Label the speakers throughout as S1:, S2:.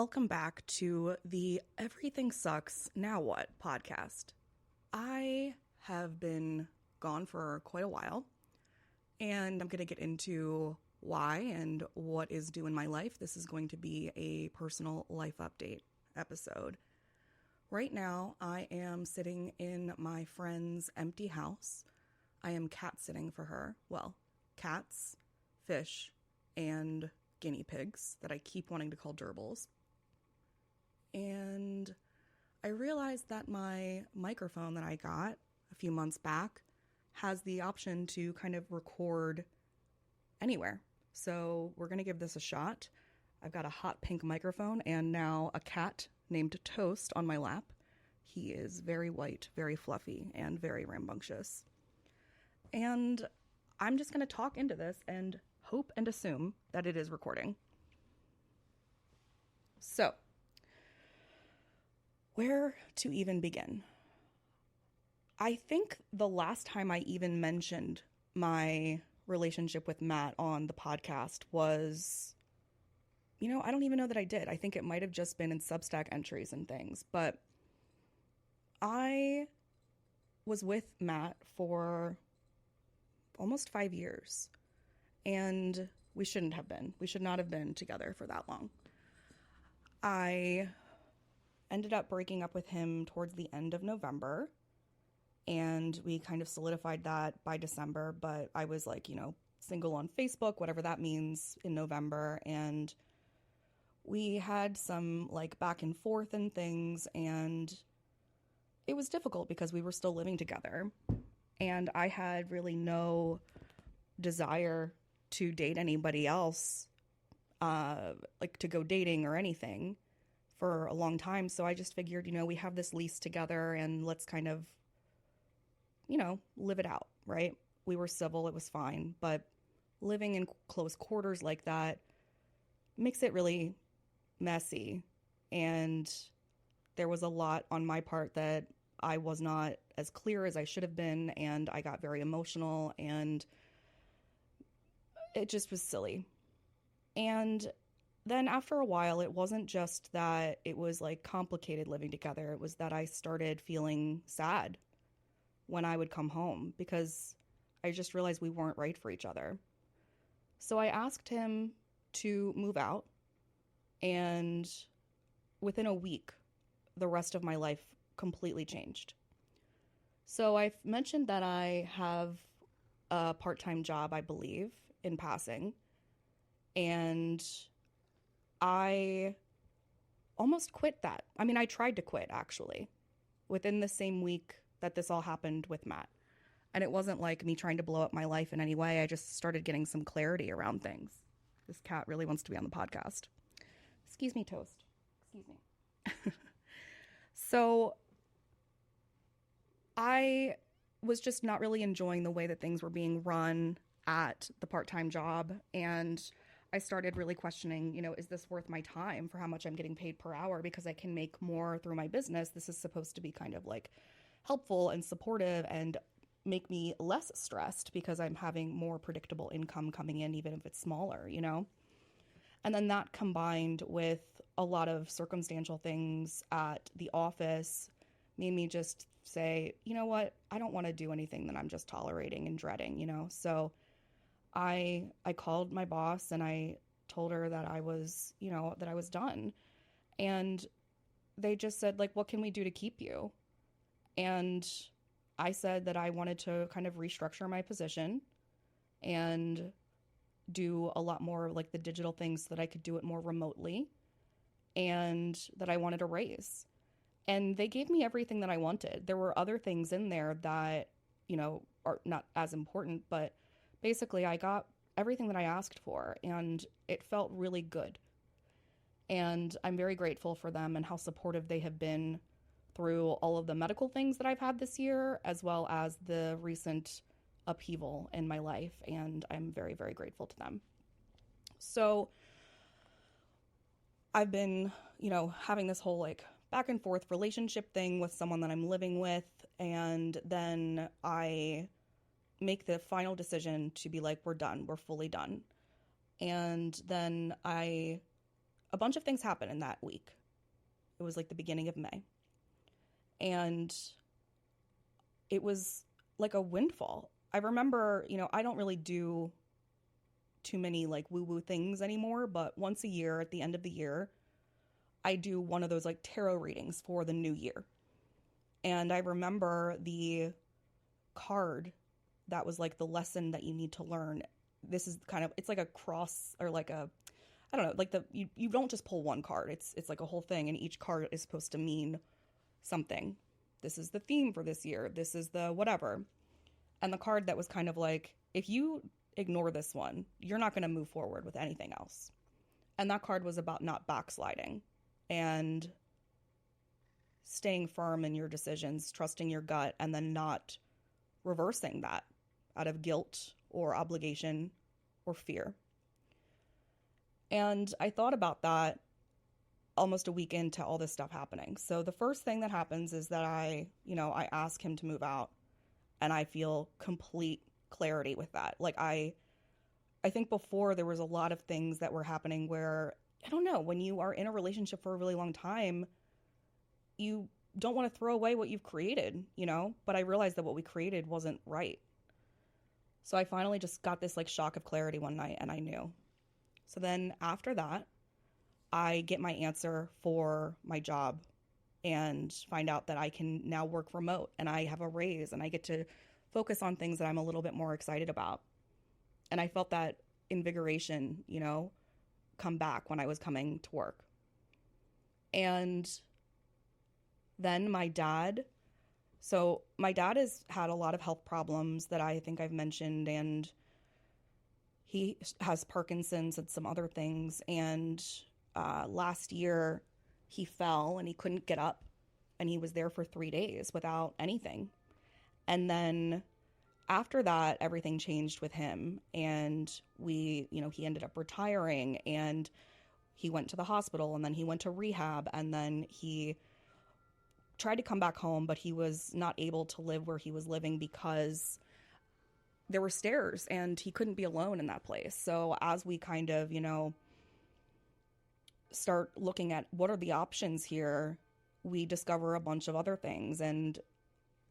S1: Welcome back to the Everything Sucks, Now What podcast. I have been gone for quite a while, and I'm going to get into why and what is due in my life. This is going to be a personal life update episode. Right now, I am sitting in my friend's empty house. I am cat sitting for her. Well, cats, fish, and guinea pigs that I keep wanting to call gerbils. And I realized that my microphone that I got a few months back has the option to kind of record anywhere. So we're going to give this a shot. I've got a hot pink microphone and now a cat named Toast on my lap. He is very white, very fluffy, and very rambunctious. And I'm just going to talk into this and hope and assume that it is recording. So, where to even begin? I think the last time I even mentioned my relationship with Matt on the podcast was, I don't even know that I did. I think it might have just been in Substack entries and things, but I was with Matt for almost 5 years. And we shouldn't have been. We should not have been together for that long. I ended up breaking up with him towards the end of November. And we kind of solidified that by December. But I was single on Facebook, whatever that means, in November. And we had some back and forth and things. And it was difficult because we were still living together. And I had really no desire to date anybody else, to go dating or anything for a long time. So I just figured, we have this lease together and let's kind of, live it out, right? We were civil, it was fine. But living in close quarters like that makes it really messy. And there was a lot on my part that I was not as clear as I should have been. And I got very emotional and it just was silly. And then after a while, it wasn't just that it was complicated living together. It was that I started feeling sad when I would come home because I just realized we weren't right for each other. So I asked him to move out. And within a week, the rest of my life completely changed. So I've mentioned that I have a part-time job, I believe, in passing, and I almost quit that. I mean, I tried to quit, actually, within the same week that this all happened with Matt. And it wasn't like me trying to blow up my life in any way. I just started getting some clarity around things. This cat really wants to be on the podcast. Excuse me, Toast. Excuse me. So I was just not really enjoying the way that things were being run at the part-time job. And I started really questioning, is this worth my time for how much I'm getting paid per hour? Because I can make more through my business. This is supposed to be kind of helpful and supportive and make me less stressed because I'm having more predictable income coming in, even if it's smaller, And then that combined with a lot of circumstantial things at the office made me just say, you know what, I don't want to do anything that I'm just tolerating and dreading, So I called my boss and I told her that I was, that I was done. And they just said, what can we do to keep you? And I said that I wanted to kind of restructure my position and do a lot more of the digital things so that I could do it more remotely and that I wanted a raise. And they gave me everything that I wanted. There were other things in there that, are not as important, but basically I got everything that I asked for and it felt really good. And I'm very grateful for them and how supportive they have been through all of the medical things that I've had this year, as well as the recent upheaval in my life. And I'm very, very grateful to them. So I've been, having this whole back and forth relationship thing with someone that I'm living with. And then I make the final decision to be we're done. We're fully done. And then I a bunch of things happened in that week. It was like the beginning of May. And it was like a windfall. I remember, I don't really do too many like woo-woo things anymore, but once a year at the end of the year, I do one of those like tarot readings for the new year. And I remember the card that was like the lesson that you need to learn. This is it's like a cross, or like a, I don't know, like you don't just pull one card. It's like a whole thing, and each card is supposed to mean something. This is the theme for this year. This is the whatever. And the card that was kind of like, if you ignore this one, you're not going to move forward with anything else. And that card was about not backsliding and staying firm in your decisions, trusting your gut, and then not reversing that out of guilt or obligation or fear. And I thought about that almost a week into all this stuff happening. So the first thing that happens is that I ask him to move out, and I feel complete clarity with that. Like I think before there was a lot of things that were happening where, I don't know, when you are in a relationship for a really long time, you don't want to throw away what you've created, but I realized that what we created wasn't right. So I finally just got this like shock of clarity one night, and I knew. So then after that, I get my answer for my job and find out that I can now work remote, and I have a raise, and I get to focus on things that I'm a little bit more excited about. And I felt that invigoration, come back when I was coming to work. And then my dad has had a lot of health problems that I think I've mentioned, and he has Parkinson's and some other things. And last year he fell and he couldn't get up, and he was there for 3 days without anything. And then after that, everything changed with him, and he ended up retiring, and he went to the hospital, and then he went to rehab, and then he tried to come back home, but he was not able to live where he was living because there were stairs and he couldn't be alone in that place. So as we kind of, start looking at what are the options here, we discover a bunch of other things, and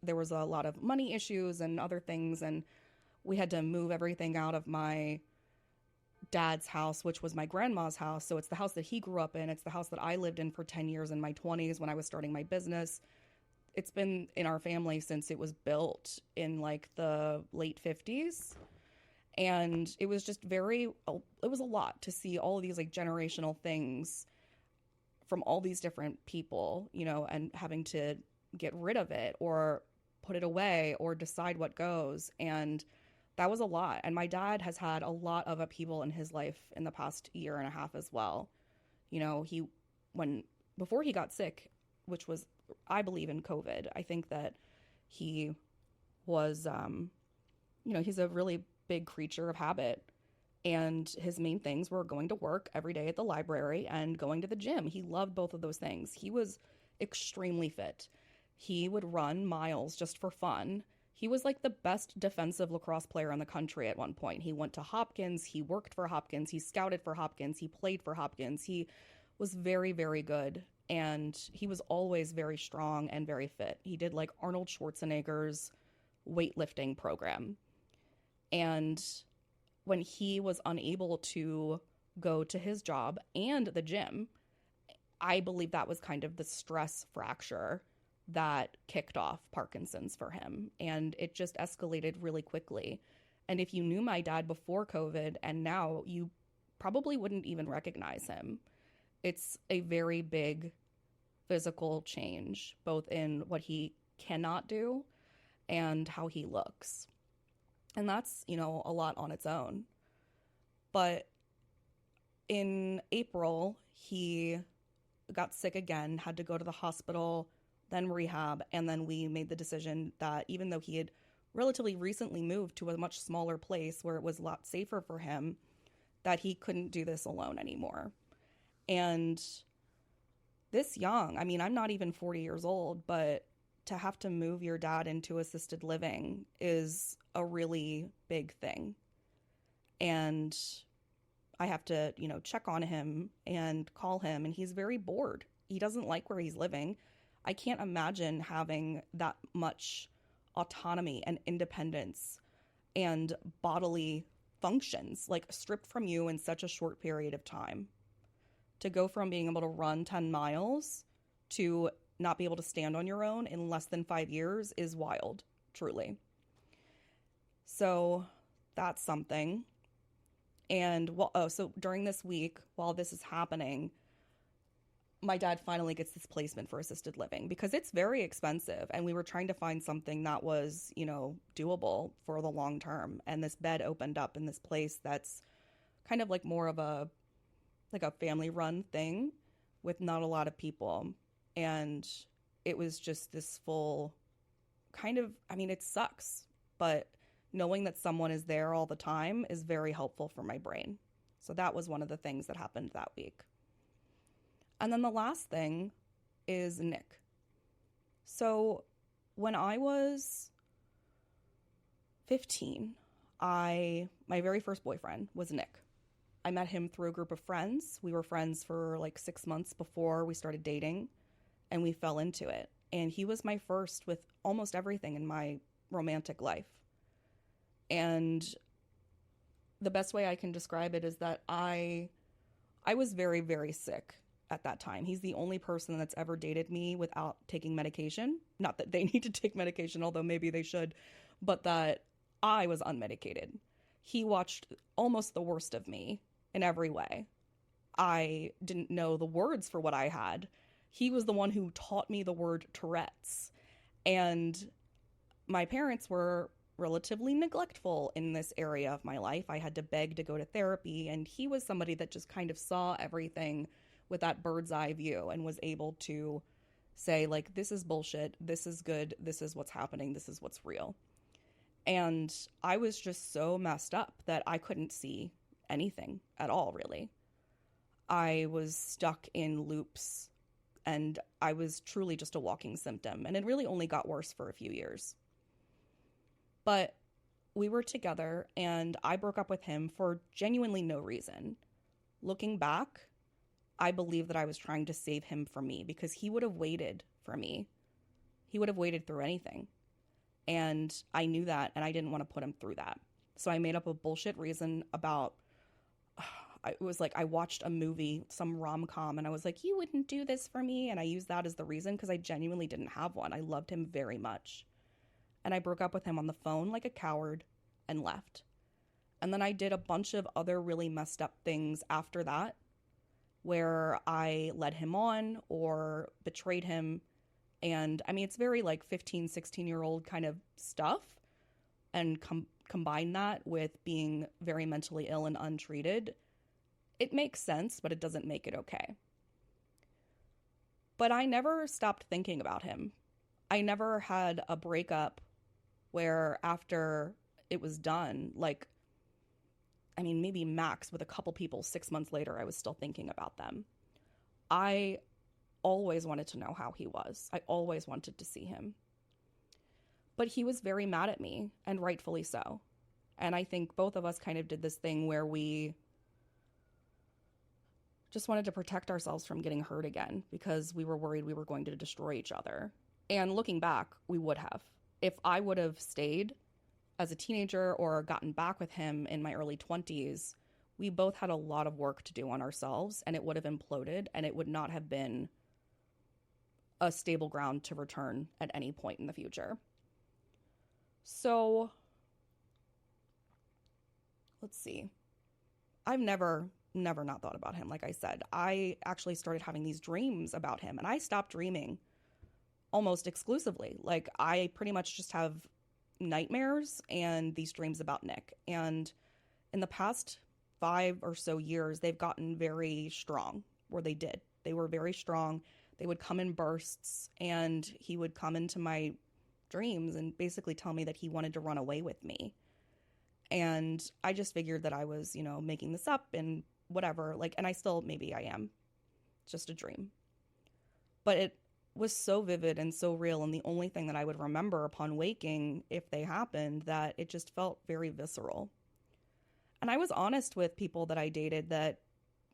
S1: there was a lot of money issues and other things, and we had to move everything out of my dad's house, which was my grandma's house. So it's the house that he grew up in. It's the house that I lived in for 10 years in my 20s when I was starting my business. It's been in our family since it was built in like the late 50s. And it was just it was a lot to see all of these like generational things from all these different people, and having to get rid of it or put it away or decide what goes. And that was a lot. And my dad has had a lot of upheaval in his life in the past year and a half as well. Before he got sick, which was, I believe, in COVID, I think that he was, he's a really big creature of habit. And his main things were going to work every day at the library and going to the gym. He loved both of those things. He was extremely fit. He would run miles just for fun. He was like the best defensive lacrosse player in the country at one point. He went to Hopkins. He worked for Hopkins. He scouted for Hopkins. He played for Hopkins. He was very, very good. And he was always very strong and very fit. He did like Arnold Schwarzenegger's weightlifting program. And when he was unable to go to his job and the gym, I believe that was kind of the stress fracture that kicked off Parkinson's for him. And it just escalated really quickly. And if you knew my dad before COVID and now, you probably wouldn't even recognize him. It's a very big physical change, both in what he cannot do and how he looks. And that's, a lot on its own. But in April, he got sick again, had to go to the hospital, then rehab, and then we made the decision that even though he had relatively recently moved to a much smaller place where it was a lot safer for him, that he couldn't do this alone anymore. And this young, I'm not even 40 years old, but to have to move your dad into assisted living is a really big thing. And I have to, check on him and call him, and he's very bored. He doesn't like where he's living. I can't imagine having that much autonomy and independence and bodily functions like stripped from you in such a short period of time. To go from being able to run 10 miles to not be able to stand on your own in less than 5 years is wild, truly. So that's something. And so during this week, while this is happening, my dad finally gets this placement for assisted living because it's very expensive. And we were trying to find something that was, doable for the long term. And this bed opened up in this place that's kind of like more of a family run thing with not a lot of people. And it was just this full kind of, it sucks, but knowing that someone is there all the time is very helpful for my brain. So that was one of the things that happened that week. And then the last thing is Nick. So when I was 15, my very first boyfriend was Nick. I met him through a group of friends. We were friends for like 6 months before we started dating, and we fell into it. And he was my first with almost everything in my romantic life. And the best way I can describe it is that I was very, very sick at that time. He's the only person that's ever dated me without taking medication. Not that they need to take medication, although maybe they should, but that I was unmedicated. He watched almost the worst of me in every way. I didn't know the words for what I had. He was the one who taught me the word Tourette's. And my parents were relatively neglectful in this area of my life. I had to beg to go to therapy, and he was somebody that just kind of saw everything with that bird's eye view and was able to say, like, this is bullshit, this is good, this is what's happening, this is what's real. And I was just so messed up that I couldn't see anything at all, really. I was stuck in loops, and I was truly just a walking symptom, and it really only got worse for a few years. But we were together, and I broke up with him for genuinely no reason. Looking back, I believe that I was trying to save him from me because he would have waited for me. He would have waited through anything. And I knew that, and I didn't want to put him through that. So I made up a bullshit reason about, it was like I watched a movie, some rom-com, and I was like, you wouldn't do this for me. And I used that as the reason because I genuinely didn't have one. I loved him very much. And I broke up with him on the phone like a coward and left. And then I did a bunch of other really messed up things after that, where I led him on or betrayed him. And it's very like 15, 16-year-old kind of stuff. And combine that with being very mentally ill and untreated. It makes sense, but it doesn't make it okay. But I never stopped thinking about him. I never had a breakup where after it was done, maybe max with a couple people 6 months later, I was still thinking about them. I always wanted to know how he was. I always wanted to see him. But he was very mad at me, and rightfully so. And I think both of us kind of did this thing where we just wanted to protect ourselves from getting hurt again because we were worried we were going to destroy each other. And looking back, we would have. If I would have stayed as a teenager or gotten back with him in my early 20s, we both had a lot of work to do on ourselves, and it would have imploded, and it would not have been a stable ground to return at any point in the future. So, let's see. I've never not thought about him. Like I said, I actually started having these dreams about him, and I stopped dreaming almost exclusively. Like, I pretty much just have nightmares and these dreams about Nick. And in the past 5 or so years, they've gotten very strong, or they did. They were very strong. They would come in bursts, and he would come into my dreams and basically tell me that he wanted to run away with me. And I just figured that I was, making this up and whatever. And I still, maybe I am. It's just a dream. But it was so vivid and so real, and the only thing that I would remember upon waking, if they happened, that it just felt very visceral. And I was honest with people that I dated that,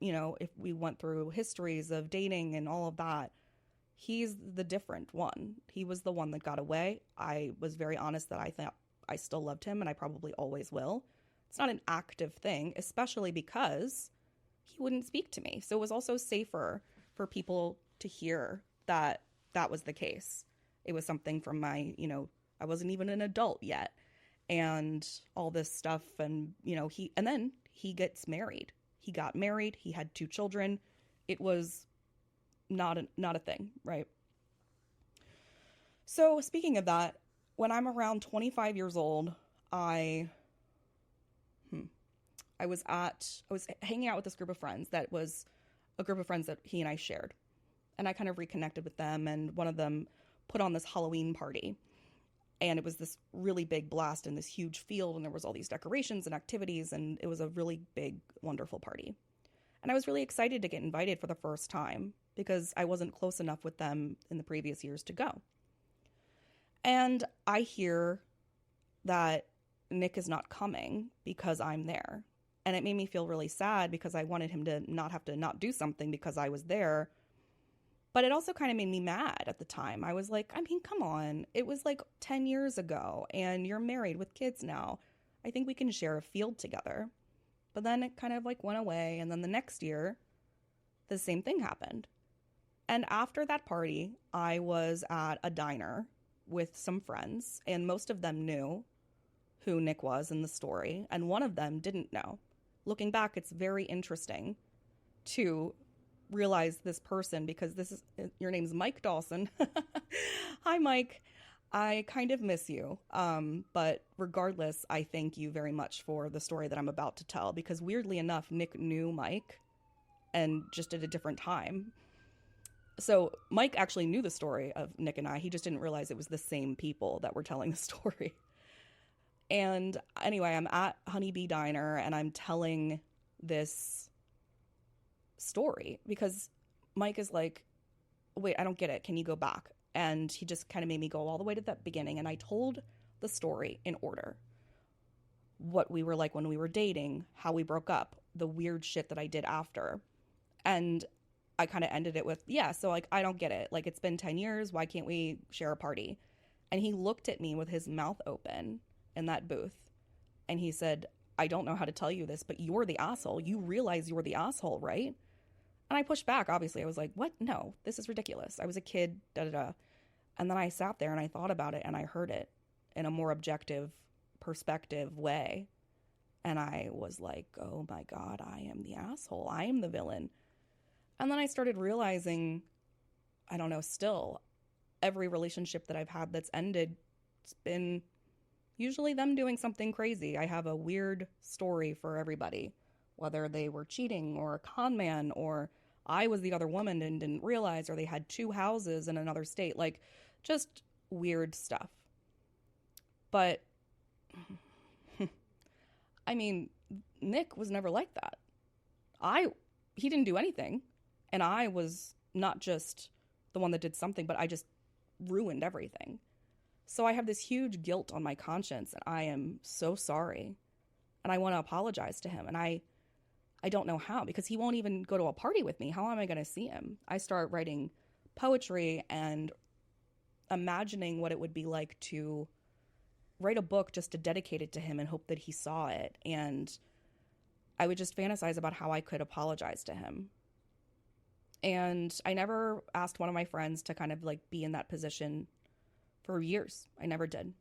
S1: if we went through histories of dating and all of that, he's the different one. He was the one that got away. I was very honest that I thought I still loved him and I probably always will. It's not an active thing, especially because he wouldn't speak to me. So it was also safer for people to hear that that was the case. It was something from I wasn't even an adult yet, and all this stuff. And, and then he gets married. He got married. He had 2 children. It was not a thing, right? So speaking of that, when I'm around 25 years old, I was hanging out with this group of friends that was a group of friends that he and I shared. And I kind of reconnected with them, and one of them put on this Halloween party. And it was this really big blast in this huge field, and there was all these decorations and activities, and it was a really big, wonderful party. And I was really excited to get invited for the first time because I wasn't close enough with them in the previous years to go. And I hear that Nick is not coming because I'm there. And it made me feel really sad because I wanted him to not have to not do something because I was there. But it also kind of made me mad at the time. I was like, come on. It was like 10 years ago and you're married with kids now. I think we can share a field together. But then it kind of like went away. And then the next year, the same thing happened. And after that party, I was at a diner with some friends, and most of them knew who Nick was in the story, and one of them didn't know. Looking back, it's very interesting to realize this person, because your name's Mike Dawson. Hi, Mike. I kind of miss you. But regardless, I thank you very much for the story that I'm about to tell, because weirdly enough, Nick knew Mike and just at a different time. So Mike actually knew the story of Nick and I. He just didn't realize it was the same people that were telling the story. And anyway, I'm at Honeybee Diner and I'm telling this story because Mike is like, wait, I don't get it. Can you go back? And he just kind of made me go all the way to that beginning. And I told the story in order. What we were like when we were dating, how we broke up, the weird shit that I did after. And I kind of ended it with, so like, I don't get it. Like, it's been 10 years. Why can't we share a party? And he looked at me with his mouth open in that booth. And he said, I don't know how to tell you this, but you're the asshole. You realize you're the asshole, right? And I pushed back, obviously. I was like, what? No, this is ridiculous. I was a kid, da-da-da. And then I sat there and I thought about it and I heard it in a more objective perspective way. And I was like, oh my God, I am the asshole. I am the villain. And then I started realizing, I don't know, still, every relationship that I've had that's ended, it's been usually them doing something crazy. I have a weird story for everybody, whether they were cheating or a con man, or I was the other woman and didn't realize, or they had 2 houses in another state, like just weird stuff. But I mean, Nick was never like that. He didn't do anything. And I was not just the one that did something, but I just ruined everything. So I have this huge guilt on my conscience, and I am so sorry. And I want to apologize to him. And I don't know how, because he won't even go to a party with me. How am I going to see him? I start writing poetry and imagining what it would be like to write a book just to dedicate it to him and hope that he saw it. And I would just fantasize about how I could apologize to him. And I never asked one of my friends to kind of like be in that position for years. I never did.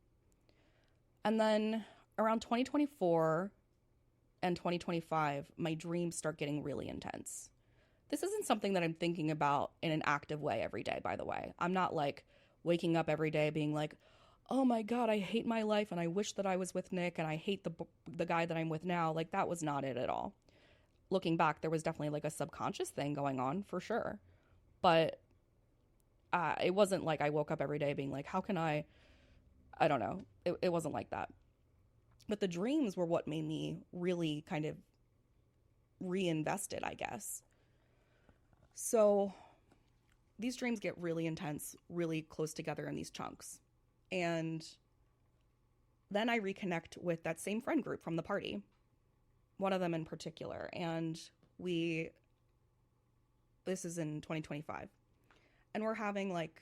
S1: And then around 2024 and 2025, my dreams start getting really intense. This isn't something that I'm thinking about in an active way every day, by the way. I'm not like waking up every day being like, oh my God, I hate my life and I wish that I was with Nick and I hate the guy that I'm with now. Like, that was not it at all. Looking back, there was definitely like a subconscious thing going on for sure. But it wasn't like I woke up every day being like, how can I don't know. It wasn't like that. But the dreams were what made me really kind of reinvested, I guess. So these dreams get really intense, really close together in these chunks. And then I reconnect with that same friend group from the party. one of them in particular. And this is in 2025. And we're having like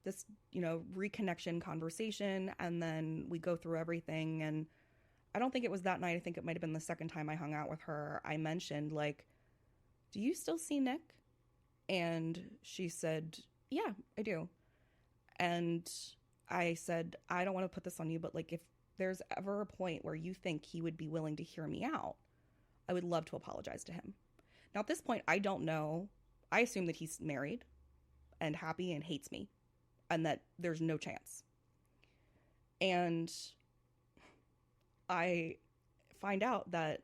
S1: this, reconnection conversation. And then we go through everything. And I don't think it was that night. I think it might have been the second time I hung out with her. I mentioned, like, do you still see Nick? And she said, yeah, I do. And I said, I don't want to put this on you, but like, if there's ever a point where you think he would be willing to hear me out, I would love to apologize to him. Now, at this point, I don't know. I assume that he's married and happy and hates me, and that there's no chance. And I find out that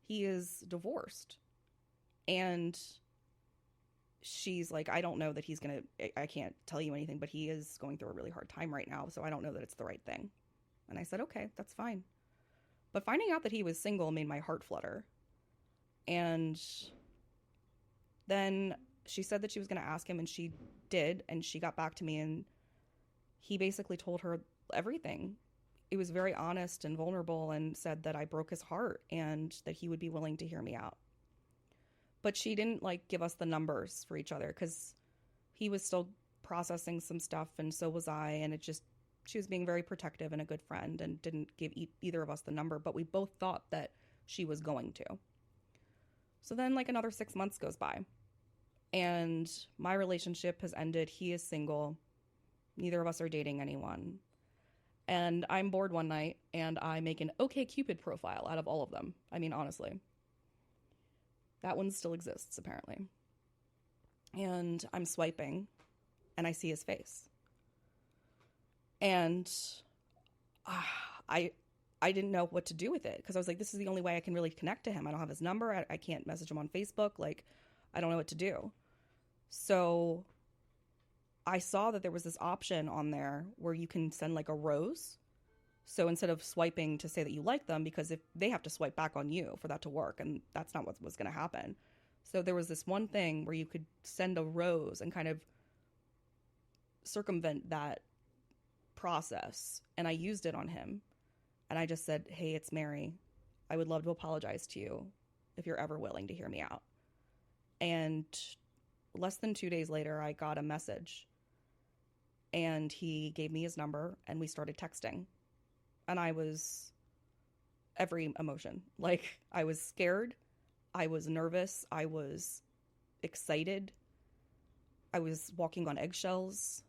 S1: he is divorced. And she's like, I don't know that I can't tell you anything, but he is going through a really hard time right now, so I don't know that it's the right thing. And I said, okay, that's fine. But finding out that he was single made my heart flutter. And then she said that she was going to ask him, and she did, and she got back to me, and he basically told her everything. It was very honest and vulnerable, and said that I broke his heart and that he would be willing to hear me out. But she didn't like give us the numbers for each other, because he was still processing some stuff, and so was I, and she was being very protective and a good friend, and didn't give either of us the number, but we both thought that she was going to. So then like another 6 months goes by, and my relationship has ended. He is single. Neither of us are dating anyone. And I'm bored one night, and I make an OkCupid profile out of all of them. I mean, honestly. That one still exists, apparently. And I'm swiping, and I see his face. And I didn't know what to do with it, because I was like, this is the only way I can really connect to him. I don't have his number. I can't message him on Facebook. Like, I don't know what to do. So I saw that there was this option on there where you can send like a rose. So instead of swiping to say that you like them, because if they have to swipe back on you for that to work, and that's not what was going to happen. So there was this one thing where you could send a rose and kind of circumvent that process. And I used it on him. And I just said, hey, it's Mary. I would love to apologize to you if you're ever willing to hear me out. And less than 2 days later, I got a message. And he gave me his number, and we started texting. And I was every emotion. Like, I was scared. I was nervous. I was excited. I was walking on eggshells.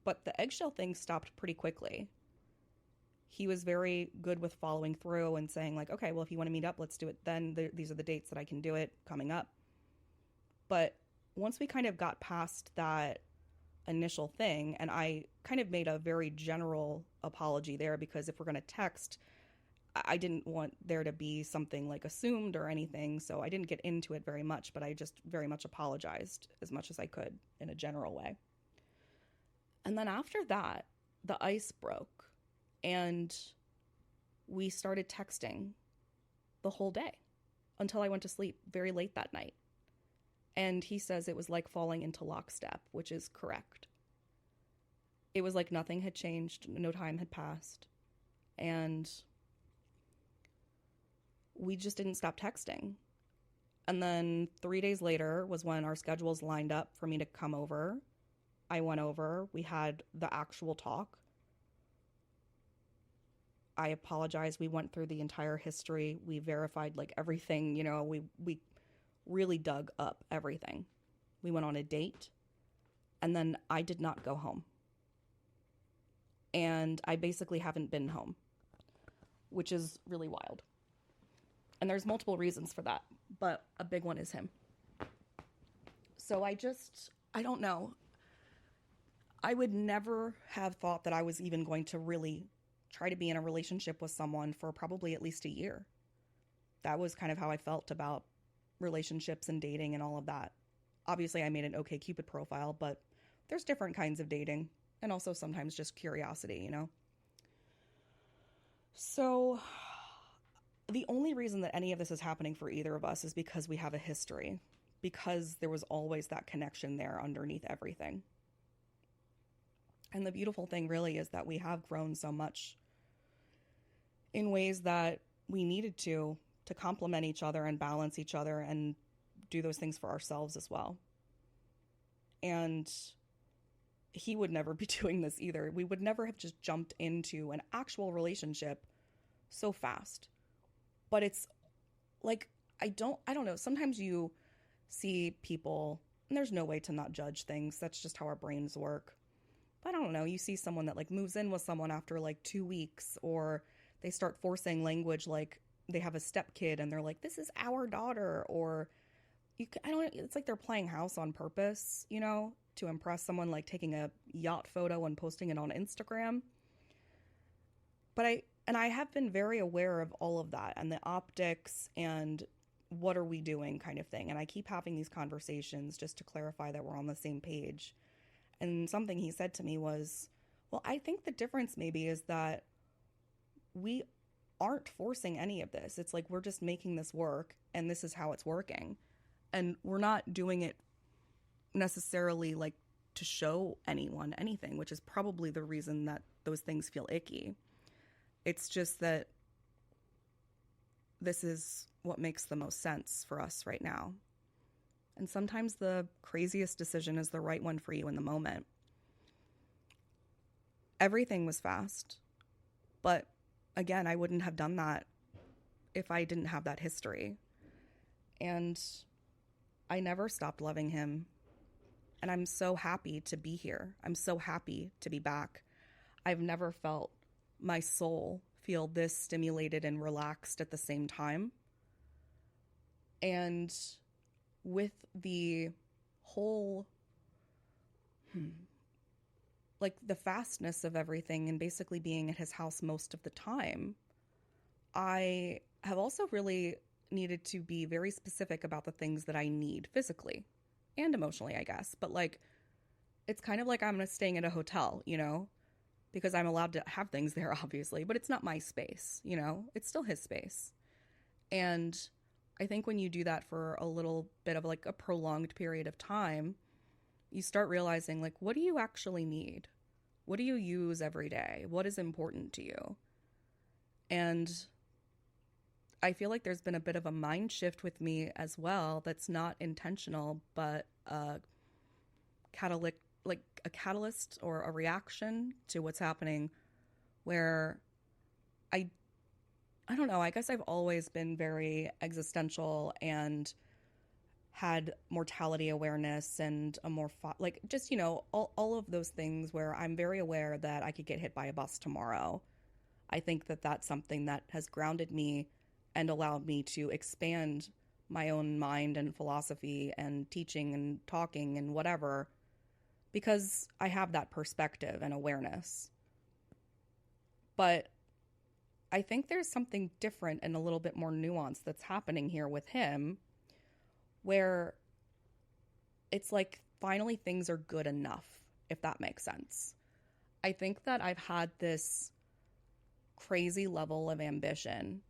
S1: But the eggshell thing stopped pretty quickly. He was very good with following through and saying, like, okay, well, if you want to meet up, let's do it then. These are the dates that I can do it coming up. But once we kind of got past that initial thing, and I kind of made a very general apology there, because if we're going to text, I didn't want there to be something like assumed or anything, so I didn't get into it very much, but I just very much apologized as much as I could in a general way. And then after that, the ice broke, and we started texting the whole day until I went to sleep very late that night. And he says it was like falling into lockstep, which is correct. It was like nothing had changed, no time had passed, and we just didn't stop texting. And then 3 days later was when our schedules lined up for me to come over. I went over, we had the actual talk. I apologized. We went through the entire history. We verified like everything, we really dug up everything. We went on a date, and then I did not go home. And I basically haven't been home, which is really wild. And there's multiple reasons for that, but a big one is him. So I don't know. I would never have thought that I was even going to really try to be in a relationship with someone for probably at least a year. That was kind of how I felt about relationships and dating and all of that. Obviously, I made an OkCupid profile, but there's different kinds of dating, and also sometimes just curiosity, So the only reason that any of this is happening for either of us is because we have a history, because there was always that connection there underneath everything. And the beautiful thing really is that we have grown so much in ways that we needed to to complement each other and balance each other and do those things for ourselves as well. And he would never be doing this either. We would never have just jumped into an actual relationship so fast. But it's like, I don't know. Sometimes you see people, and there's no way to not judge things. That's just how our brains work. But I don't know. You see someone that like moves in with someone after like 2 weeks, or they start forcing language like they have a stepkid and they're like, this is our daughter, or I don't, it's like they're playing house on purpose, you know, to impress someone, like taking a yacht photo and posting it on Instagram. But I have been very aware of all of that and the optics and what are we doing kind of thing. And I keep having these conversations just to clarify that we're on the same page. And something he said to me was, well, I think the difference maybe is that we aren't forcing any of this. It's like we're just making this work and this is how it's working. And we're not doing it necessarily like to show anyone anything, which is probably the reason that those things feel icky. It's just that this is what makes the most sense for us right now. And sometimes the craziest decision is the right one for you in the moment. Everything was fast. But again, I wouldn't have done that if I didn't have that history. And I never stopped loving him. And I'm so happy to be here. I'm so happy to be back. I've never felt my soul feel this stimulated and relaxed at the same time. And with the whole, like the fastness of everything and basically being at his house most of the time, I have also really needed to be very specific about the things that I need physically and emotionally, I guess. But like, it's kind of like I'm staying at a hotel, you know, because I'm allowed to have things there, obviously, but it's not my space, you know, it's still his space. And I think when you do that for a little bit of like a prolonged period of time, you start realizing like, what do you actually need? What do you use every day? What is important to you? And I feel like there's been a bit of a mind shift with me as well that's not intentional, but a catalyst or a reaction to what's happening where I don't know, I guess I've always been very existential and had mortality awareness and a more just, you know, all of those things where I'm very aware that I could get hit by a bus tomorrow. I think that that's something that has grounded me and allowed me to expand my own mind and philosophy and teaching and talking and whatever, because I have that perspective and awareness. But I think there's something different and a little bit more nuanced that's happening here with him, where it's like finally things are good enough, if that makes sense. I think that I've had this crazy level of ambition,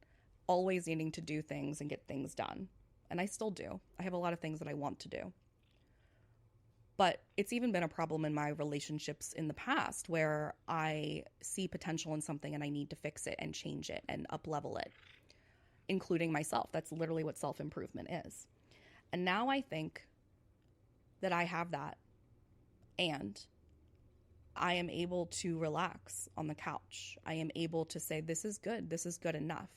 S1: always needing to do things and get things done. And I still do. I have a lot of things that I want to do. But it's even been a problem in my relationships in the past where I see potential in something and I need to fix it and change it and up-level it, including myself. That's literally what self-improvement is. And now I think that I have that, and I am able to relax on the couch. I am able to say, this is good. This is good enough.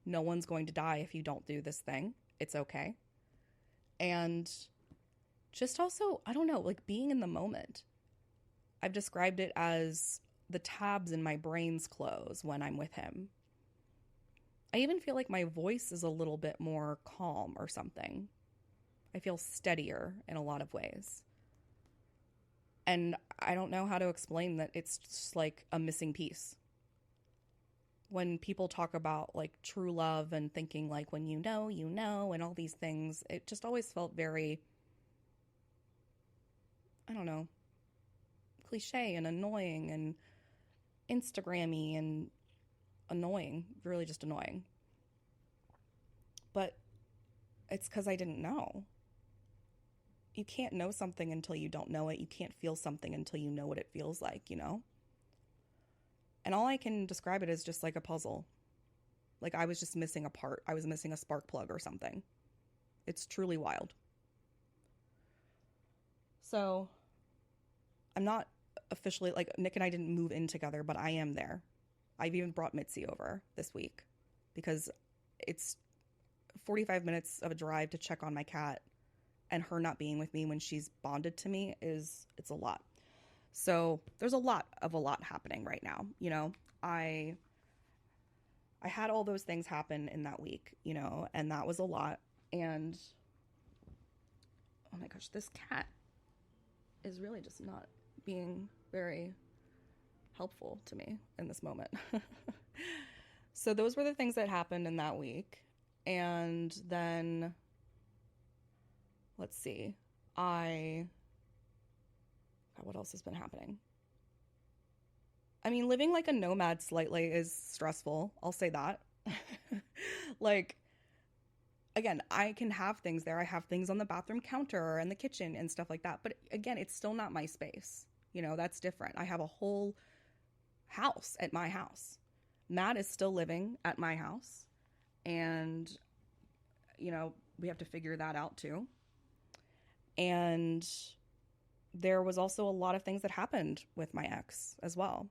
S1: No one's going to die if you don't do this thing. It's okay. And just also, I don't know, like being in the moment. I've described it as the tabs in my brains close when I'm with him. I even feel like my voice is a little bit more calm or something. I feel steadier in a lot of ways. And I don't know how to explain that. It's just like a missing piece. When people talk about like true love and thinking like when you know, and all these things, it just always felt very, I don't know, cliche and annoying and Instagram-y and annoying, really just annoying. But it's because I didn't know. You can't know something until you don't know it. You can't feel something until you know what it feels like, you know? And all I can describe it as just like a puzzle. Like I was just missing a part. I was missing a spark plug or something. It's truly wild. So I'm not officially, like, Nick and I didn't move in together, but I am there. I've even brought Mitzi over this week because it's 45 minutes of a drive to check on my cat, and her not being with me when she's bonded to me it's a lot. So there's a lot happening right now. I had all those things happen in that week, and that was a lot. And oh my gosh, this cat is really just not being very helpful to me in this moment. So those were the things that happened in that week. And then let's see. What else has been happening? I mean, living like a nomad slightly is stressful. I'll say that. Like, again, I can have things there. I have things on the bathroom counter and the kitchen and stuff like that. But again, it's still not my space. That's different. I have a whole house at my house. Matt is still living at my house. And, we have to figure that out too. And there was also a lot of things that happened with my ex as well.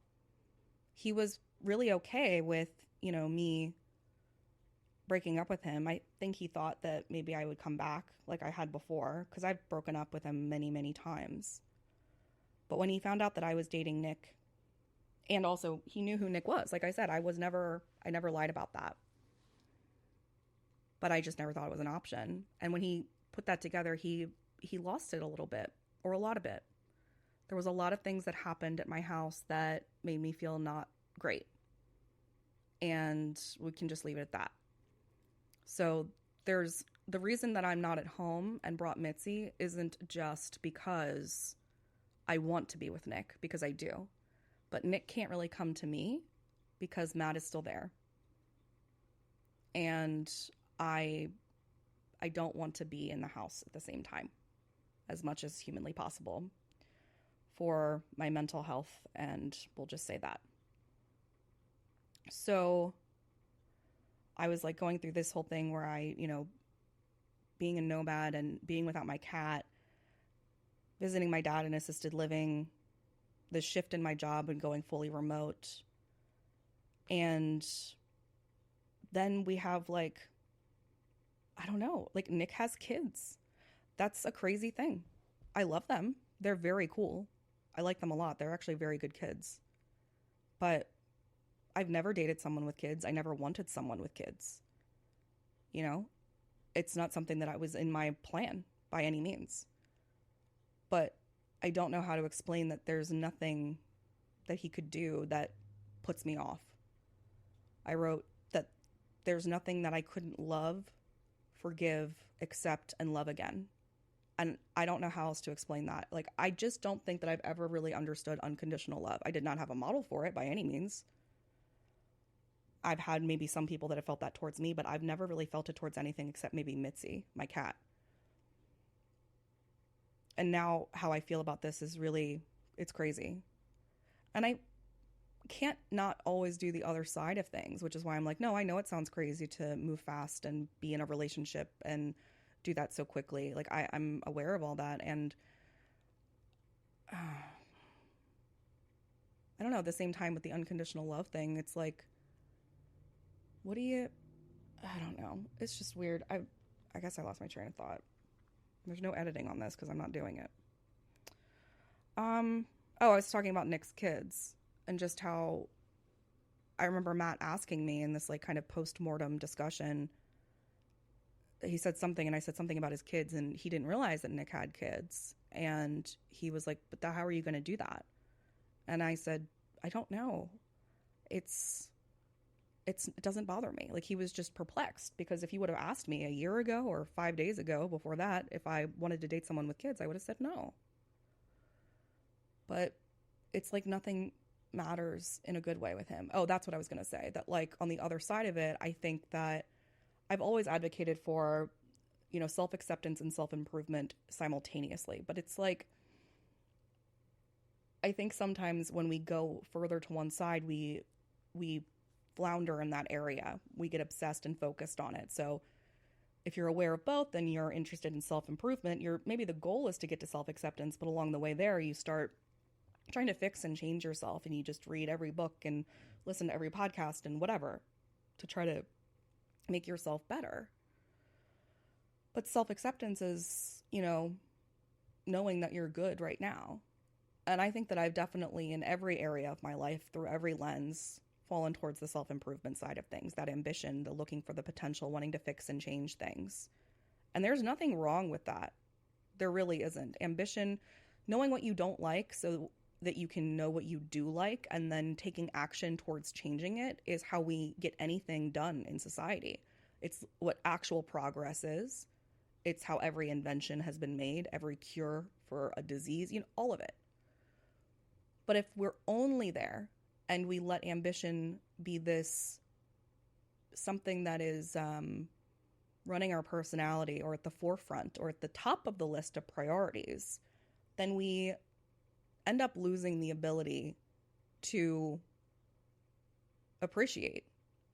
S1: He was really okay with, me breaking up with him. I think he thought that maybe I would come back like I had before, because I've broken up with him many, many times. But when he found out that I was dating Nick, and also he knew who Nick was, like I said, I never lied about that. But I just never thought it was an option. And when he put that together, he lost it a little bit, or a lot of it. There was a lot of things that happened at my house that made me feel not great. And we can just leave it at that. So there's the reason that I'm not at home and brought Mitzi isn't just because I want to be with Nick, because I do. But Nick can't really come to me because Matt is still there. And I don't want to be in the house at the same time as much as humanly possible for my mental health, and we'll just say that. So I was like going through this whole thing where I, being a nomad and being without my cat, visiting my dad in assisted living, the shift in my job and going fully remote. And then we have like, I don't know, like Nick has kids. That's a crazy thing. I love them. They're very cool. I like them a lot. They're actually very good kids. But I've never dated someone with kids. I never wanted someone with kids. It's not something that I was in my plan by any means. But I don't know how to explain that there's nothing that he could do that puts me off. I wrote that there's nothing that I couldn't love, forgive, accept, and love again. And I don't know how else to explain that. Like, I just don't think that I've ever really understood unconditional love. I did not have a model for it by any means. I've had maybe some people that have felt that towards me, but I've never really felt it towards anything except maybe Mitzi, my cat. And now how I feel about this is really, it's crazy. And I can't not always do the other side of things, which is why I'm like, no, I know it sounds crazy to move fast and be in a relationship and do that so quickly. Like, I'm aware of all that. And I don't know, at the same time with the unconditional love thing, it's like, I don't know. It's just weird. I guess I lost my train of thought. There's no editing on this because I'm not doing it. I was talking about Nick's kids and just how I remember Matt asking me in this like kind of post-mortem discussion. He said something and I said something about his kids, and he didn't realize that Nick had kids. And he was like, but how are you going to do that? And I said, I don't know. It doesn't bother me. Like, he was just perplexed, because if he would have asked me a year ago or 5 days ago before that if I wanted to date someone with kids, I would have said no. But it's like nothing matters in a good way with him. Oh, that's what I was going to say. That, like, on the other side of it, I think that I've always advocated for, self-acceptance and self-improvement simultaneously. But it's like, I think sometimes when we go further to one side, we flounder in that area. We get obsessed and focused on it. So if you're aware of both, then you're interested in self-improvement. Maybe the goal is to get to self-acceptance, but along the way there, you start trying to fix and change yourself, and you just read every book and listen to every podcast and whatever to try to make yourself better. But self-acceptance is, knowing that you're good right now. And I think that I've definitely, in every area of my life, through every lens, fallen towards the self-improvement side of things, that ambition, the looking for the potential, wanting to fix and change things. And there's nothing wrong with that. There really isn't. Ambition, knowing what you don't like so that you can know what you do like, and then taking action towards changing it, is how we get anything done in society. It's what actual progress is. It's how every invention has been made, every cure for a disease, all of it. But if we're only there and we let ambition be this something that is running our personality, or at the forefront, or at the top of the list of priorities, then we end up losing the ability to appreciate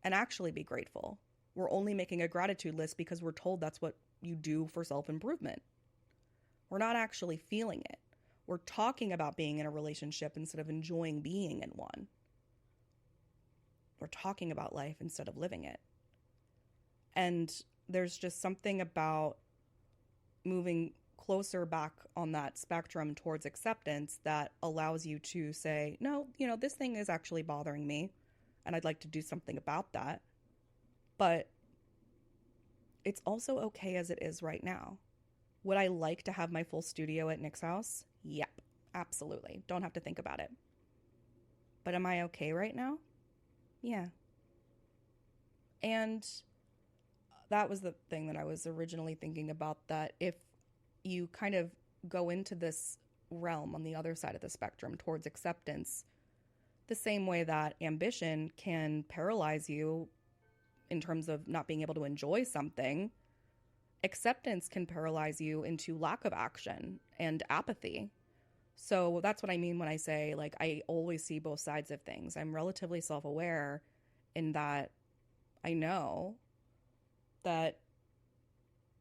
S1: and actually be grateful. We're only making a gratitude list because we're told that's what you do for self-improvement. We're not actually feeling it. We're talking about being in a relationship instead of enjoying being in one. We're talking about life instead of living it. And there's just something about moving closer back on that spectrum towards acceptance that allows you to say, no, this thing is actually bothering me, and I'd like to do something about that. But it's also okay as it is right now. Would I like to have my full studio at Nick's house? Yep, absolutely. Don't have to think about it. But am I okay right now? Yeah. And that was the thing that I was originally thinking about, that if you kind of go into this realm on the other side of the spectrum towards acceptance, the same way that ambition can paralyze you in terms of not being able to enjoy something, acceptance can paralyze you into lack of action and apathy. So that's what I mean when I say, I always see both sides of things. I'm relatively self-aware in that I know that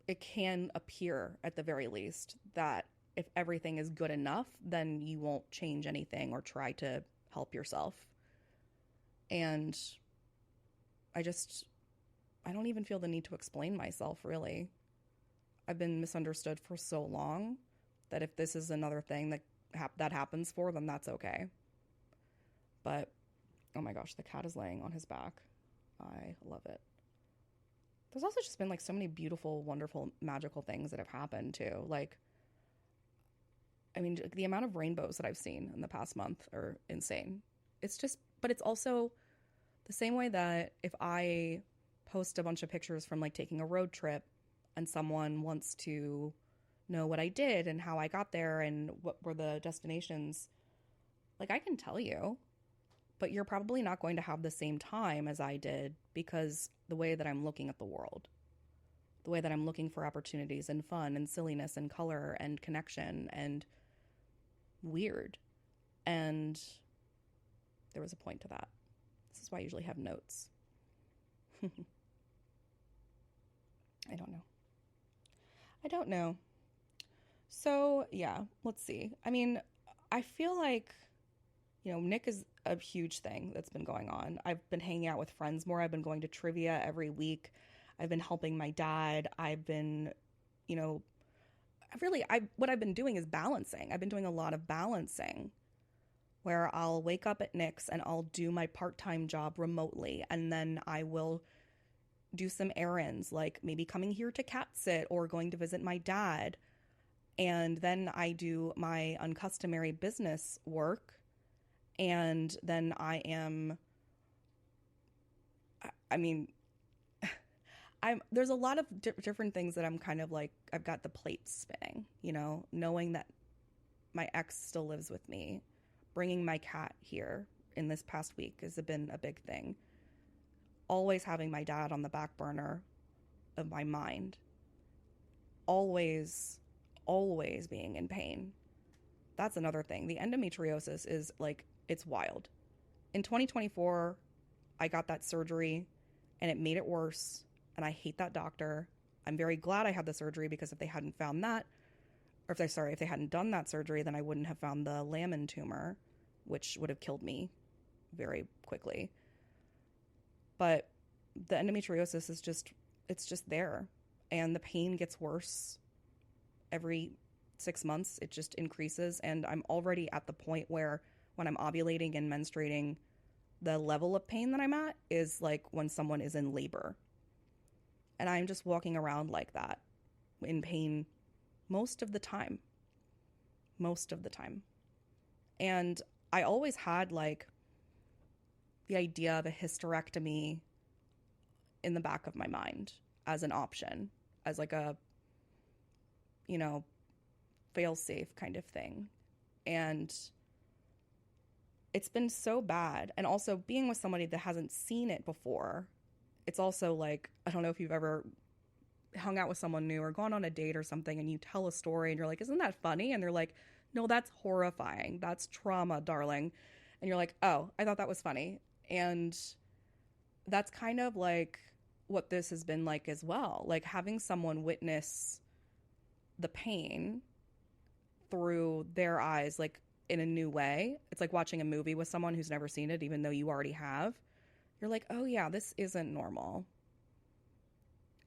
S1: it can appear, at the very least, that if everything is good enough, then you won't change anything or try to help yourself. And I don't even feel the need to explain myself, really. I've been misunderstood for so long that if this is another thing that happens for, then that's okay. But, oh my gosh, the cat is laying on his back. I love it. There's also just been so many beautiful, wonderful, magical things that have happened too. The amount of rainbows that I've seen in the past month are insane. But it's also the same way that if I post a bunch of pictures from taking a road trip and someone wants to know what I did and how I got there and what were the destinations, I can tell you, but you're probably not going to have the same time as I did, because the way that I'm looking at the world, the way that I'm looking for opportunities and fun and silliness and color and connection and weird. And there was a point to that. This is why I usually have notes. I don't know. So, yeah, let's see. I feel like, Nick is a huge thing that's been going on. I've been hanging out with friends more. I've been going to trivia every week. I've been helping my dad. I've been, what I've been doing is balancing. I've been doing a lot of balancing, where I'll wake up at Nick's and I'll do my part-time job remotely, and then I will do some errands, like maybe coming here to cat sit or going to visit my dad. And then I do my uncustomary business work. And then there's a lot of different things that I'm kind of I've got the plate spinning, knowing that my ex still lives with me, bringing my cat here in this past week has been a big thing. Always having my dad on the back burner of my mind. Always being in pain. That's another thing. The endometriosis is it's wild. In 2024, I got that surgery and it made it worse. And I hate that doctor. I'm very glad I had the surgery because if they hadn't found that, or if they hadn't done that surgery, then I wouldn't have found the laminin tumor, which would have killed me very quickly. But the endometriosis is it's just there. And the pain gets worse every 6 months. It just increases. And I'm already at the point where when I'm ovulating and menstruating, the level of pain that I'm at is like when someone is in labor. And I'm just walking around like that in pain most of the time. Most of the time. And I always had like the idea of a hysterectomy in the back of my mind as an option, as like a, fail-safe kind of thing. And it's been so bad. And also being with somebody that hasn't seen it before, it's also like, I don't know if you've ever hung out with someone new or gone on a date or something and you tell a story and you're like, isn't that funny? And they're like, no, that's horrifying. That's trauma, darling. And you're like, oh, I thought that was funny. And that's kind of like what this has been like as well. Like having someone witness the pain through their eyes, like in a new way. It's like watching a movie with someone who's never seen it, even though you already have. You're like, oh yeah, this isn't normal.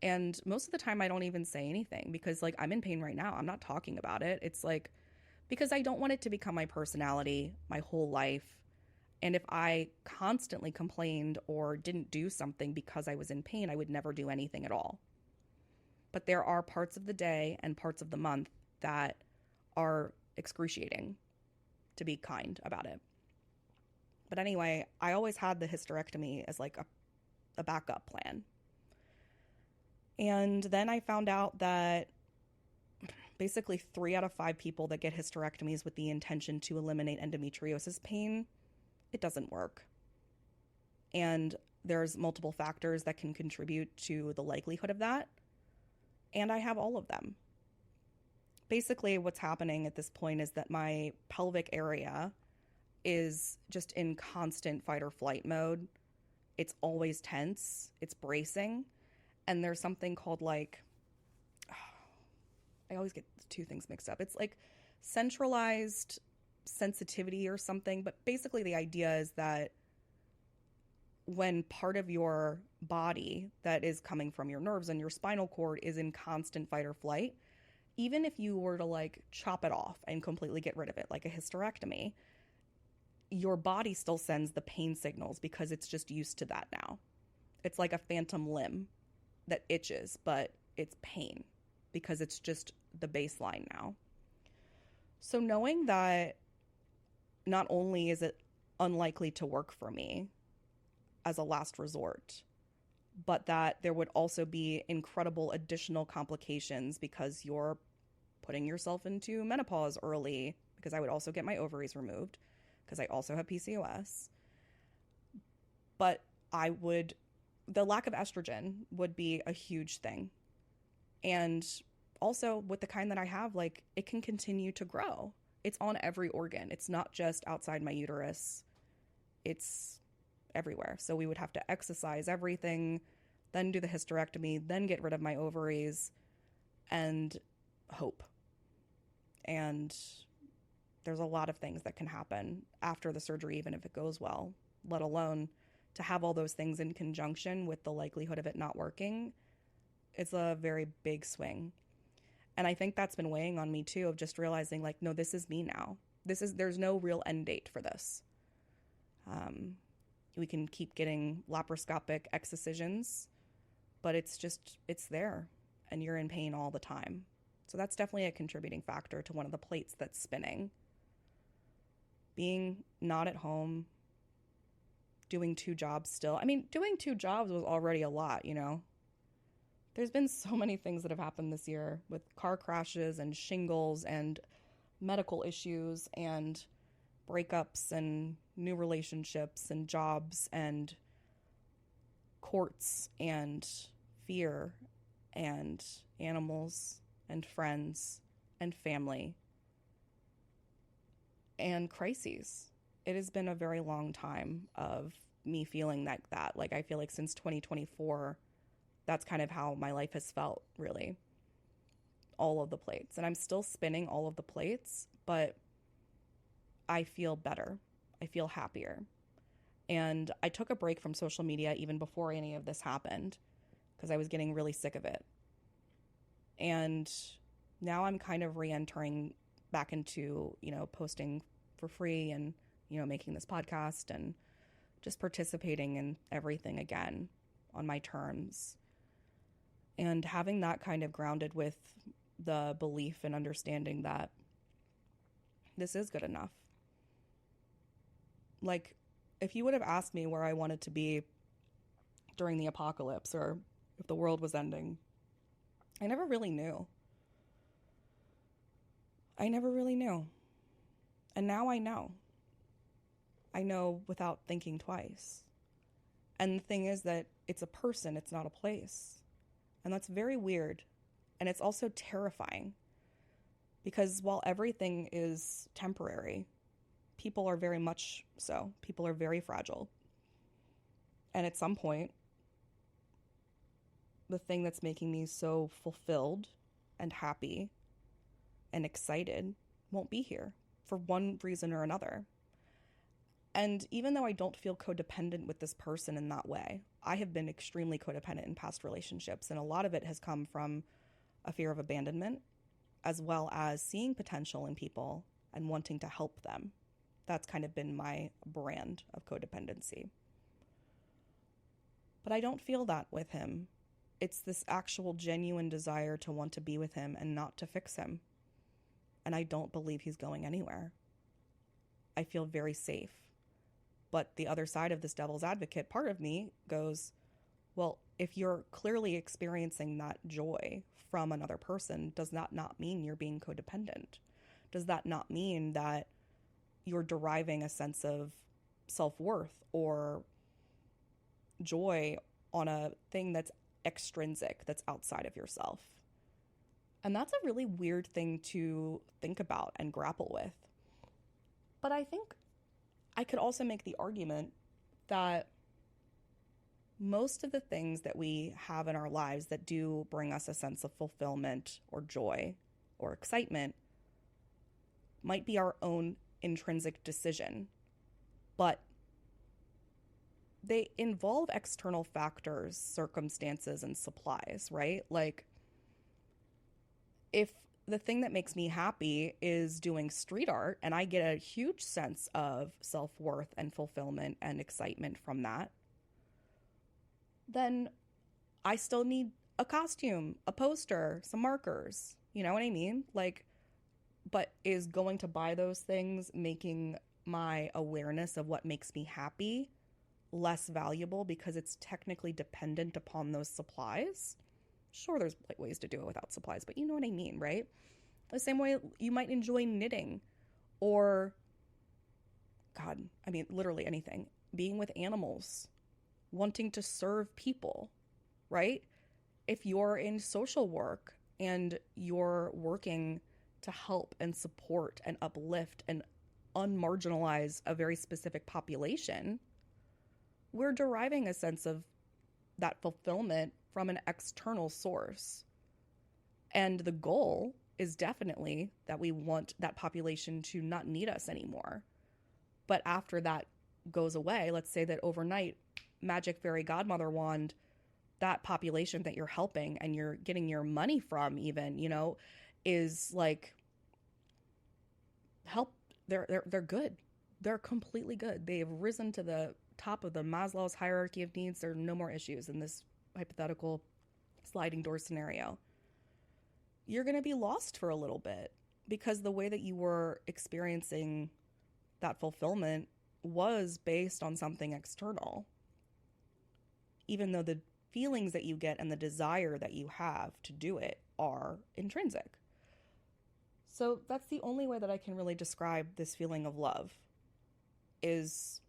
S1: And most of the time I don't even say anything because like I'm in pain right now. I'm not talking about it. It's like, because I don't want it to become my personality my whole life. And if I constantly complained or didn't do something because I was in pain, I would never do anything at all. But there are parts of the day and parts of the month that are excruciating, to be kind about it. But anyway, I always had the hysterectomy as like a backup plan. And then I found out that basically 3 out of 5 people that get hysterectomies with the intention to eliminate endometriosis pain, it doesn't work. And there's multiple factors that can contribute to the likelihood of that. And I have all of them. Basically, what's happening at this point is that my pelvic area is just in constant fight or flight mode. It's always tense. It's bracing. And there's something called like, I always get the 2 things mixed up. It's like centralized sensitivity or something. But basically the idea is that when part of your body that is coming from your nerves and your spinal cord is in constant fight or flight, even if you were to like chop it off and completely get rid of it, like a hysterectomy, your body still sends the pain signals because it's just used to that now. It's like a phantom limb that itches, but it's pain because it's just the baseline now. So knowing that not only is it unlikely to work for me as a last resort, but that there would also be incredible additional complications because you're putting yourself into menopause early, because I would also get my ovaries removed because I also have PCOS. But the lack of estrogen would be a huge thing. And also with the kind that I have, like it can continue to grow. It's on every organ. It's not just outside my uterus. It's everywhere. So we would have to exercise everything, then do the hysterectomy, then get rid of my ovaries and hope. And there's a lot of things that can happen after the surgery, even if it goes well, let alone to have all those things in conjunction with the likelihood of it not working. It's a very big swing. And I think that's been weighing on me too, of just realizing like, no, this is me now. There's no real end date for this. We can keep getting laparoscopic excisions, but it's there and you're in pain all the time. So that's definitely a contributing factor to one of the plates that's spinning. Being not at home, doing 2 jobs still. I mean, doing 2 jobs was already a lot, you know? There's been so many things that have happened this year with car crashes and shingles and medical issues and breakups and new relationships and jobs and courts and fear and animals and friends and family and crises. It has been a very long time of me feeling like that. Like, I feel like since 2024, that's kind of how my life has felt, really. All of the plates. And I'm still spinning all of the plates, but I feel better. I feel happier. And I took a break from social media even before any of this happened because I was getting really sick of it. And now I'm kind of re-entering back into, posting for free and, making this podcast and just participating in everything again on my terms. And having that kind of grounded with the belief and understanding that this is good enough. Like, if you would have asked me where I wanted to be during the apocalypse or if the world was ending, I never really knew. I never really knew. And now I know. I know without thinking twice. And the thing is that it's a person, it's not a place. And that's very weird. And it's also terrifying. Because while everything is temporary, people are very much so. People are very fragile. And at some point, the thing that's making me so fulfilled and happy and excited won't be here for one reason or another. And even though I don't feel codependent with this person in that way, I have been extremely codependent in past relationships. And a lot of it has come from a fear of abandonment, as well as seeing potential in people and wanting to help them. That's kind of been my brand of codependency. But I don't feel that with him. It's this actual genuine desire to want to be with him and not to fix him. And I don't believe he's going anywhere. I feel very safe. But the other side of this devil's advocate part of me goes, well, if you're clearly experiencing that joy from another person, does that not mean you're being codependent? Does that not mean that you're deriving a sense of self-worth or joy on a thing that's extrinsic, that's outside of yourself? And that's a really weird thing to think about and grapple with. But I think I could also make the argument that most of the things that we have in our lives that do bring us a sense of fulfillment or joy or excitement might be our own intrinsic decision, but they involve external factors, circumstances, and supplies, right? Like, if the thing that makes me happy is doing street art and I get a huge sense of self-worth and fulfillment and excitement from that, then I still need a costume, a poster, some markers. You know what I mean? Like, but is going to buy those things making my awareness of what makes me happy less valuable because it's technically dependent upon those supplies? Sure, there's ways to do it without supplies, but you know what I mean, right? The same way you might enjoy knitting or, God, I mean, literally anything. Being with animals, wanting to serve people, right? If you're in social work and you're working to help and support and uplift and unmarginalize a very specific population, we're deriving a sense of that fulfillment from an external source. And the goal is definitely that we want that population to not need us anymore. But after that goes away, let's say that overnight, magic fairy godmother wand, that population that you're helping and you're getting your money from even, is like, help. They're good. They're completely good. They've risen to the top of the Maslow's hierarchy of needs. There are no more issues in this hypothetical sliding door scenario. You're going to be lost for a little bit because the way that you were experiencing that fulfillment was based on something external. Even though the feelings that you get and the desire that you have to do it are intrinsic. So that's the only way that I can really describe this feeling of love is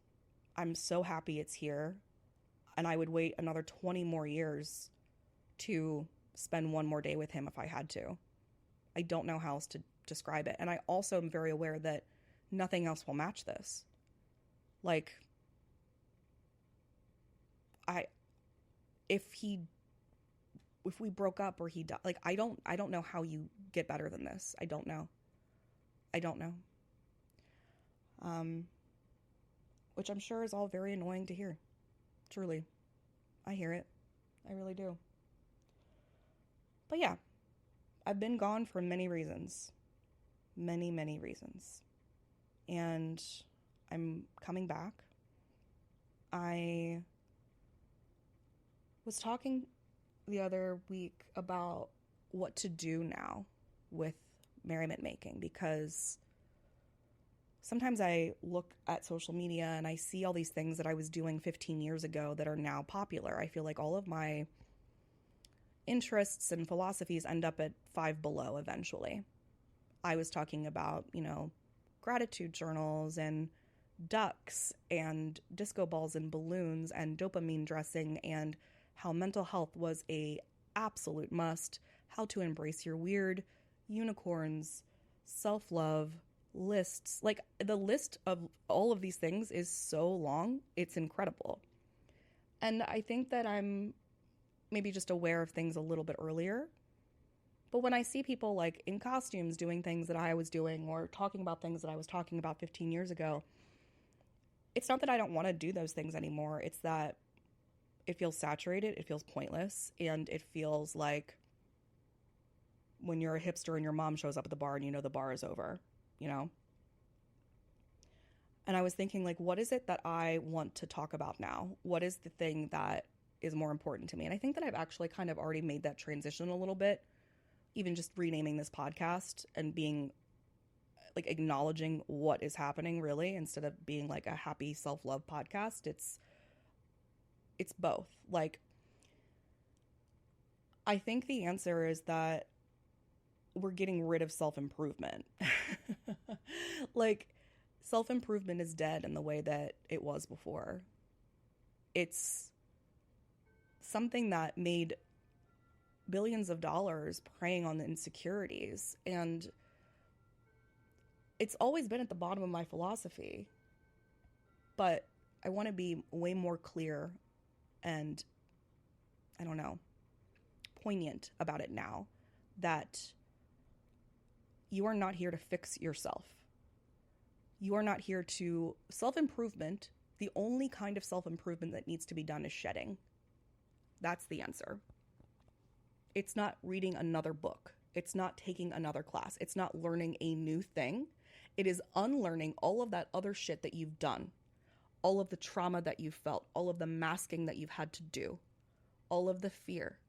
S1: I'm so happy it's here, and I would wait another 20 more years to spend one more day with him if I had to. I don't know how else to describe it. And I also am very aware that nothing else will match this. Like, I if he if we broke up or he died, like I don't know how you get better than this. I don't know. I don't know. Um, which I'm sure is all very annoying to hear. Truly. I hear it. I really do. But yeah, I've been gone for many reasons. Many, many reasons. And I'm coming back. I was talking the other week about what to do now with Merriment Making, because sometimes I look at social media and I see all these things that I was doing 15 years ago that are now popular. I feel like all of my interests and philosophies end up at Five Below eventually. I was talking about, gratitude journals and ducks and disco balls and balloons and dopamine dressing and how mental health was a absolute must, how to embrace your weird, unicorns, self-love, lists. Like, the list of all of these things is so long, it's incredible. And I think that I'm maybe just aware of things a little bit earlier. But when I see people like in costumes doing things that I was doing or talking about things that I was talking about 15 years ago, it's not that I don't want to do those things anymore. It's that it feels saturated, it feels pointless, and it feels like when you're a hipster and your mom shows up at the bar and you know the bar is over, you know? And I was thinking, like, what is it that I want to talk about now? What is the thing that is more important to me? And I think that I've actually kind of already made that transition a little bit, even just renaming this podcast and being like acknowledging what is happening really, instead of being like a happy self-love podcast. It's both. Like, I think the answer is that we're getting rid of self-improvement. Like, self-improvement is dead in the way that it was before. It's something that made billions of dollars preying on the insecurities, and it's always been at the bottom of my philosophy. But I want to be way more clear and, I don't know, poignant about it now, that you are not here to fix yourself. You are not here to self-improvement. The only kind of self-improvement that needs to be done is shedding. That's the answer. It's not reading another book. It's not taking another class. It's not learning a new thing. It is unlearning all of that other shit that you've done, all of the trauma that you've felt, all of the masking that you've had to do, all of the fear,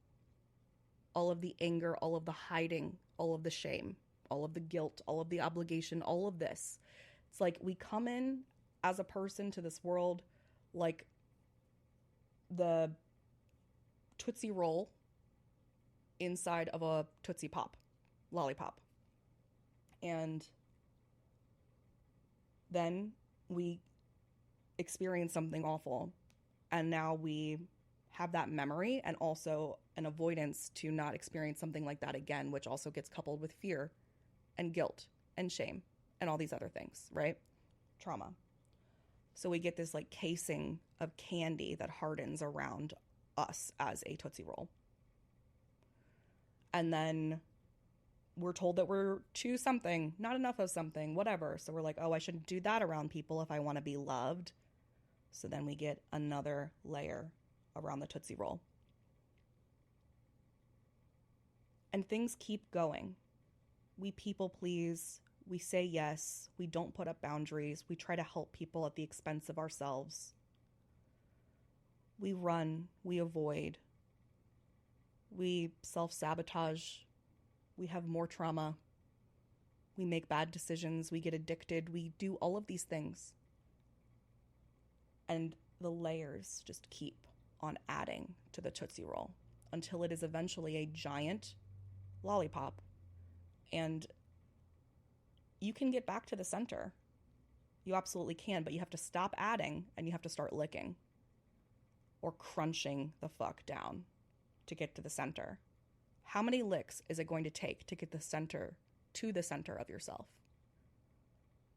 S1: all of the anger, all of the hiding, all of the shame, all of the guilt, all of the obligation, all of this. It's like we come in as a person to this world like the Tootsie Roll inside of a Tootsie Pop, lollipop. And then we experience something awful, and now we have that memory and also an avoidance to not experience something like that again, which also gets coupled with fear and guilt and shame and all these other things, right? Trauma. So we get this like casing of candy that hardens around us as a Tootsie Roll. And then we're told that we're too something, not enough of something, whatever. So we're like, oh, I shouldn't do that around people if I want to be loved. So then we get another layer around the Tootsie Roll. And things keep going. We people please. We say yes. We don't put up boundaries. We try to help people at the expense of ourselves. We run. We avoid. We self-sabotage. We have more trauma. We make bad decisions. We get addicted. We do all of these things. And the layers just keep on adding to the Tootsie Roll until it is eventually a giant lollipop. And you can get back to the center. You absolutely can, but you have to stop adding and you have to start licking or crunching the fuck down to get to the center. How many licks is it going to take to get the center to the center of yourself?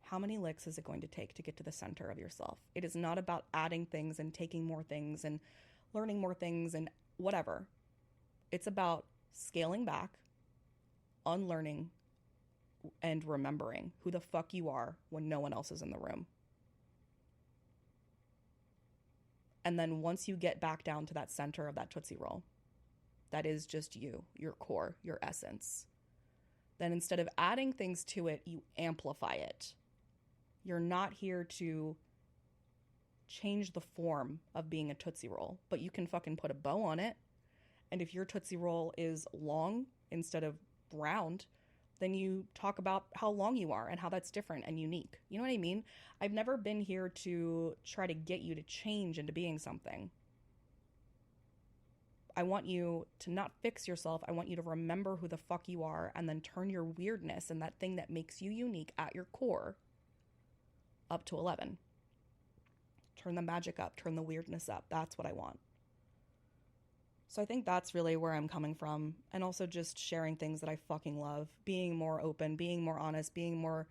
S1: How many licks is it going to take to get to the center of yourself? It is not about adding things and taking more things and learning more things and whatever. It's about scaling back, unlearning, and remembering who the fuck you are when no one else is in the room. And then once you get back down to that center of that Tootsie Roll, that is just you, your core, your essence, then instead of adding things to it, you amplify it. You're not here to change the form of being a Tootsie Roll, but you can fucking put a bow on it. And if your Tootsie Roll is long instead of round, then you talk about how long you are and how that's different and unique. You know what I mean? I've never been here to try to get you to change into being something. I want you to not fix yourself. I want you to remember who the fuck you are and then turn your weirdness and that thing that makes you unique at your core up to 11. Turn the magic up, turn the weirdness up. That's what I want. So I think that's really where I'm coming from. And also just sharing things that I fucking love. Being more open, being more honest, being more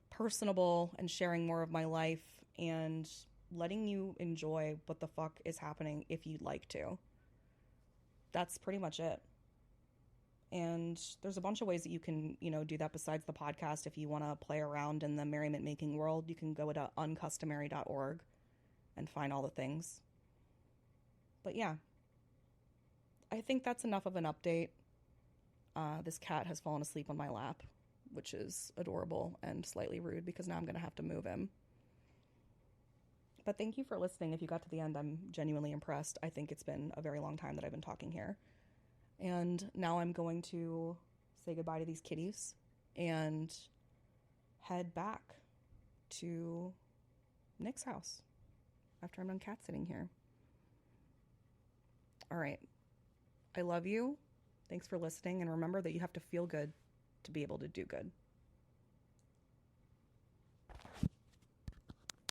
S1: personable, and sharing more of my life and letting you enjoy what the fuck is happening if you'd like to. That's pretty much it. And there's a bunch of ways that you can, do that besides the podcast. If you want to play around in the Merriment Making world, you can go to uncustomary.org and find all the things. But yeah, I think that's enough of an update. This cat has fallen asleep on my lap, which is adorable and slightly rude because now I'm going to have to move him. But thank you for listening. If you got to the end, I'm genuinely impressed. I think it's been a very long time that I've been talking here. And now I'm going to say goodbye to these kitties and head back to Nick's house after I'm done cat sitting here. All right. I love you. Thanks for listening. And remember that you have to feel good to be able to do good.